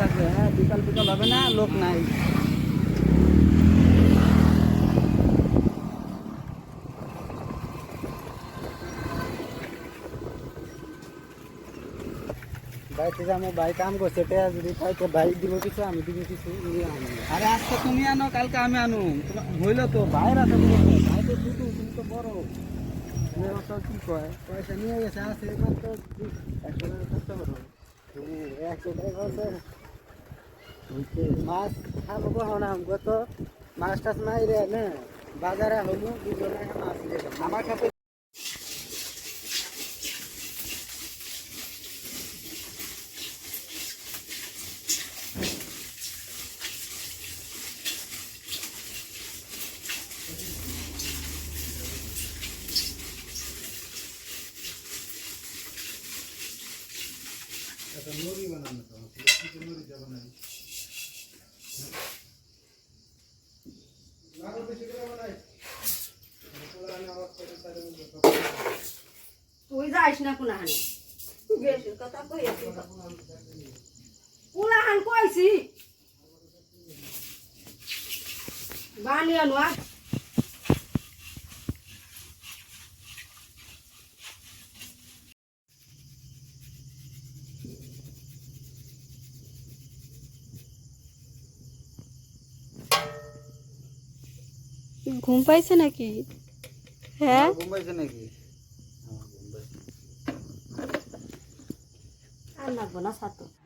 থাকবে। হ্যাঁ, বিকাল বিকাল হবে না, লোক নাই। বাড়িতে যাবো, ভাই কাম করছে, যদি পাইতে ভাই দিব কিছু, আমি দিব কিছু। আরে আজকে তুমি আনো, কালকে আমি আনো, হইলো তো। ভাইয়ের আছে, ভাই তো ছোট, তুমি তো বড়। কি কয়, পয়সা নিয়ে গেছে, আছে মাত্র 100 টাকা খরচা করো। 100 টাকা মাছ খাবো কখন? গত মাছ টাছ মাইরে না বাজারে হইল, দুজনে মাছ আমার কাছে। মুড়ি বানানো তো মুড়ি দেবো না, তুই যাইস না কোনাহানে, বেশি কথা কইছি, কোনাহান কইছি বানিয়ে নোয়া। ঘুম পাইছে নাকি? হ্যাঁ, ঘুম পাইছে নাকি?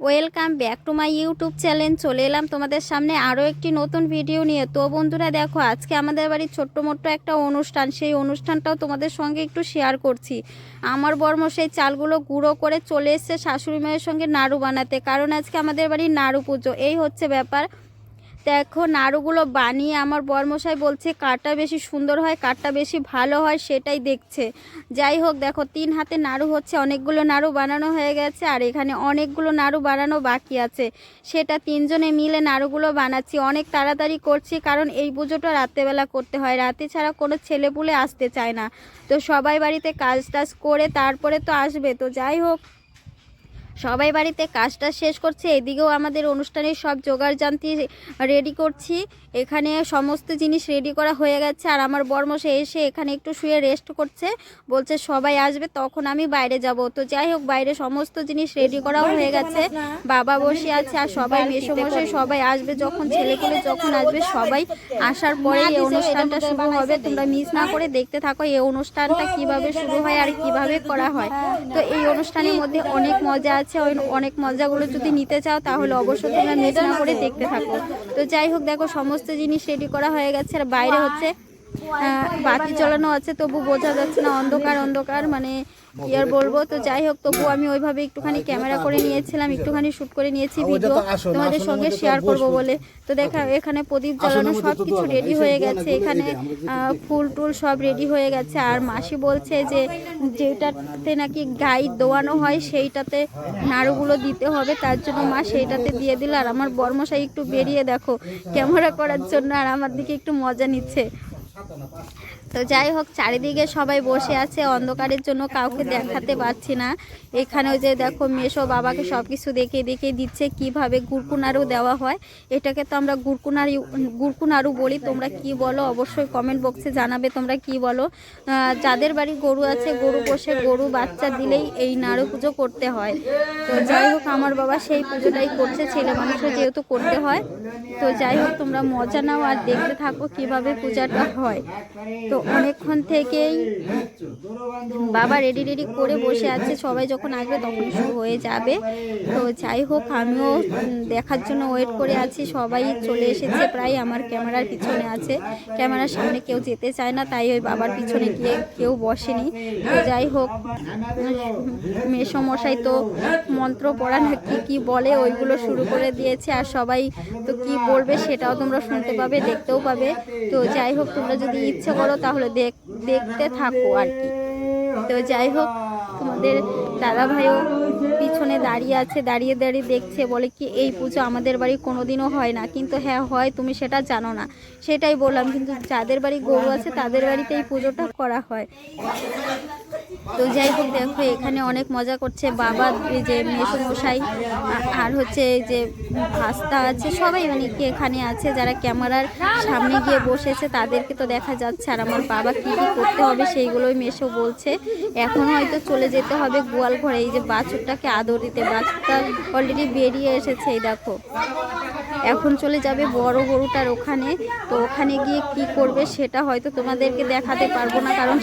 Welcome back to my YouTube channel. চলে এলাম তোমাদের সামনে আরও একটি নতুন ভিডিও নিয়ে। তো বন্ধুরা দেখো, আজকে আমাদের বাড়ির ছোট্ট মোট্ট একটা অনুষ্ঠান, সেই অনুষ্ঠানটাও তোমাদের সঙ্গে একটু শেয়ার করছি। আমার বর্মশাই চালগুলো গুঁড়ো করে চলে এসছে শাশুড়ি মায়ের সঙ্গে নাড়ু বানাতে, কারণ আজকে আমাদের বাড়ির নাড়ু পুজো। এই হচ্ছে ব্যাপার। দেখো, নাড়ুগুলো বানিয়ে আমার বরমশাই বলছে কারটা বেশি সুন্দর হয়, কারটা বেশি ভালো হয়, সেটাই দেখছে। যাই হোক, দেখো 3 হাতে নাড়ু হচ্ছে, অনেকগুলো নাড়ু বানানো হয়ে গেছে, আর এখানে অনেকগুলো নাড়ু বানানো বাকি আছে। সেটা 3 জনে মিলে নাড়ুগুলো বানাচ্ছি। অনেক তাড়াতাড়ি করছি, কারণ এই পুজোটা রাত্রেবেলা করতে হয়, রাতে ছাড়া কোনো ছেলেপুলে আসতে চায় না। তো সবাই বাড়িতে কাজ টাজ করে তারপরে তো আসবে। তো যাই হোক, সবাই বাড়িতে কাজটা শেষ করছে, এদিকেও আমাদের অনুষ্ঠানের সব জোগাড় জান্তি রেডি করছি। এখানে সমস্ত জিনিস রেডি করা হয়ে গেছে, আর আমার বরমশাই এসে এখানে একটু শুয়ে রেস্ট করছে, বলছে সবাই আসবে তখন আমি বাইরে যাব। তো যাই হোক, বাইরে সমস্ত জিনিস রেডি করাও হয়ে গেছে, বাবা বসে আছে, আর সবাই মেসোমশাই সবাই আসবে যখন, ছেলেপুলে যখন আসবে, সবাই আসার পরে এই অনুষ্ঠানটা শুরু হবে। তোমরা মিস না করে দেখতে থাকো এই অনুষ্ঠানটা কিভাবে শুরু হয় আর কিভাবে করা হয়। তো এই অনুষ্ঠানের মধ্যে অনেক মজা আছে, অনেক মজাগুলো যদি নিতে চাও তাহলে অবশ্যই তোমরা মিস না করে দেখতে থাকো। তো যাই হোক, দেখো সমস্ত জিনিস রেডি করা হয়ে গেছে, আর বাইরে হচ্ছে বাতি জ্বালানো আছে, তবু বোঝা যাচ্ছে না, অন্ধকার অন্ধকার, মানে কি আর বলবো। তো যাই হোক, তবু আমি ওইভাবে একটুখানি ক্যামেরা করে নিয়েছিলাম, একটুখানি শ্যুট করে নিয়েছি ভিডিও, তোমাদের সঙ্গে শেয়ার করব বলে। তো দেখা, এখানে প্রদীপ জ্বালানো সব কিছু রেডি হয়ে গেছে, এখানে ফুল টুল সব রেডি হয়ে গেছে। আর মাসি বলছে যে যেটাতে নাকি গাই দোয়ানো হয় সেইটাতে নাড়ুগুলো দিতে হবে, তার জন্য মা সেইটাতে দিয়ে দিল। আর আমার বর্মশাই একটু বেরিয়ে দেখো ক্যামেরা করার জন্য, আর আমার দিকে একটু মজা নিচ্ছে। তো যাই হোক, চারিদিকে সবাই বসে আছে, অন্ধকারের জন্য কাউকে দেখাতে পারছি না। এখানে ওই যে দেখো মেশো বাবাকে সব কিছু দেখিয়ে দেখিয়ে দিচ্ছে কিভাবে গুড়কুনাড়ু দেওয়া হয়। এটাকে তো আমরা গুড়কুনাড়ু বলি, তোমরা কি বলো অবশ্যই কমেন্ট বক্সে জানাবে তোমরা কি বলো। যাদের বাড়ি গরু আছে, গরু বসে গরু বাচ্চা দিলেই এই নাড়ু পুজো করতে হয়। তো যাই হোক, আমার বাবা সেই পুজোটাই করছে, ছেলে মানুষও যেহেতু করতে হয়। তো যাই হোক, তোমরা মজা নাও আর দেখতে থাকো কিভাবে পূজাটা হয়। তো অনেকক্ষণ থেকেই বাবা রেডি করে বসে আছে, সবাই যখন আসবে তখন শুরু হয়ে যাবে। তো যাই হোক, আমিও দেখার জন্য ওয়েট করে আছি। সবাই চলে এসেছে প্রায়, আমার ক্যামেরার পিছনে আছে, ক্যামেরার সামনে কেউ যেতে চায় না, তাই ওই বাবার পিছনে গিয়ে কেউ বসেনি। তো যাই হোক, মেসমশাই তো মন্ত্র পড়া না কি বলে ওইগুলো শুরু করে দিয়েছে, আর সবাই তো কি বলবে সেটাও তোমরা শুনতে পাবে, দেখতেও পাবে। তো যাই হোক, তোমরা যদি ইচ্ছে করো তাহলে দেখতে থাকো আর কি। তো যাই হোক, তোমাদের দাদা ভাইও পিছনে দাঁড়িয়ে আছে, দাঁড়িয়ে দেখছে, বলে কি এই পুজো আমাদের বাড়ি কোনোদিনও হয় না। কিন্তু হ্যাঁ হয়, তুমি সেটা জানো না, সেটাই বললাম। কিন্তু যাদের বাড়ি গরু আছে তাদের বাড়িতে এই পুজোটা করা হয়। তো যাই হোক দেখো এখানে অনেক মজা করছে বাবা, এই যে মেসোমশাই আর হচ্ছে এই যে ভাস্তা আছে, সবাই মানে কি এখানে আছে যারা ক্যামেরার সামনে গিয়ে বসেছে তাদেরকে তো দেখা যাচ্ছে। আর আমার বাবা কী কী করতে হবে সেইগুলোই মেসো বলছে। এখন হয়তো চলে যেতে হবে গোয়াল ঘরে, এই যে বাছুরটাকে আদর দিতে। বাছুরটা অলরেডি বেরিয়ে এসেছে, এই দেখো। এখন চলে যাবে বড় গরুটার ওখানে। তো ওখানে গিয়ে কি করবে সেটা হয়তো তোমাদেরকে দেখাতে পারবো না, কারণ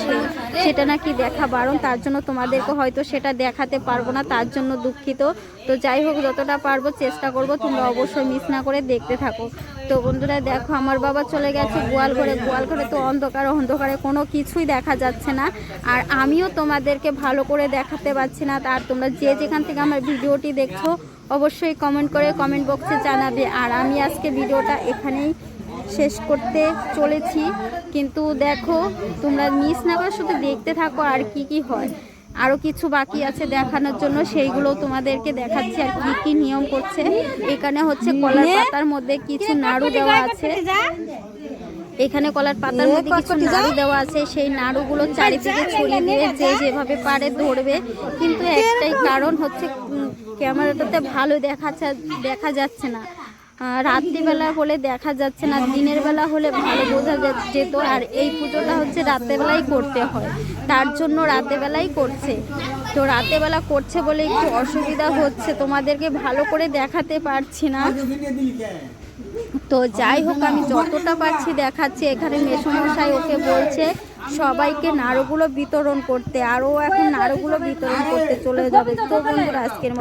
সেটা নাকি দেখা বারণ, তার জন্য তোমাদেরকে হয়তো সেটা দেখাতে পারবো না, তার জন্য দুঃখিত। তো যাই হোক যতটা পারবো চেষ্টা করব, তোমরা অবশ্যই মিস না করে দেখতে থাকো। তো বন্ধুরা দেখো আমার বাবা চলে গেছে গোয়াল ঘরে। গোয়াল ঘরে তো অন্ধকারে কোনো কিছুই দেখা যাচ্ছে না, আর আমিও তোমাদেরকে ভালো করে দেখাতে পারছি না। আর তোমরা যে যেখান থেকে আমার ভিডিওটি দেখছো অবশ্যই কমেন্ট বক্সে জানাবে। আর আমি আজকে ভিডিওটা এখানেই শেষ করতে চলেছি, কিন্তু দেখো তোমরা মিস না করে শুধু দেখতে থাকো আর কি হয়। আরও কিছু বাকি আছে দেখানোর জন্য, সেইগুলো তোমাদেরকে দেখাচ্ছি আর কি নিয়ম করছে। এখানে হচ্ছে কলার পাতার মধ্যে কিছু নাড়ু দেওয়া আছে, এখানে কলার পাতার মধ্যে কিছু নাড়ু দেওয়া আছে। সেই নাড়ুগুলো চারিদিকে ছড়িয়ে দিয়ে যে যেভাবে পারে ধরবে, কিন্তু একটাই কারণ হচ্ছে ক্যামেরাটাতে ভালো দেখা যাচ্ছে না। রাত্রিবেলা হলে দেখা যাচ্ছে না, দিনের বেলা হলে ভালো বোঝা যেত। আর এই পুজোটা হচ্ছে রাত্রেবেলাই করতে হয়, তার জন্য রাতেবেলাই করছে। তো রাতেবেলা করছে বলে একটু অসুবিধা হচ্ছে, তোমাদেরকে ভালো করে দেখাতে পারছি না। তো যাই হোক আমি যতটা পারছি দেখাচ্ছি। এখানে মেসোমশাই ওকে বলছে সবাইকে নাড়ুগুলো বিতরণ করতে, আর ও এখন নাড়ুগুলো বিতরণ করতে চলে যাবে। তো বন্ধুরা আজকের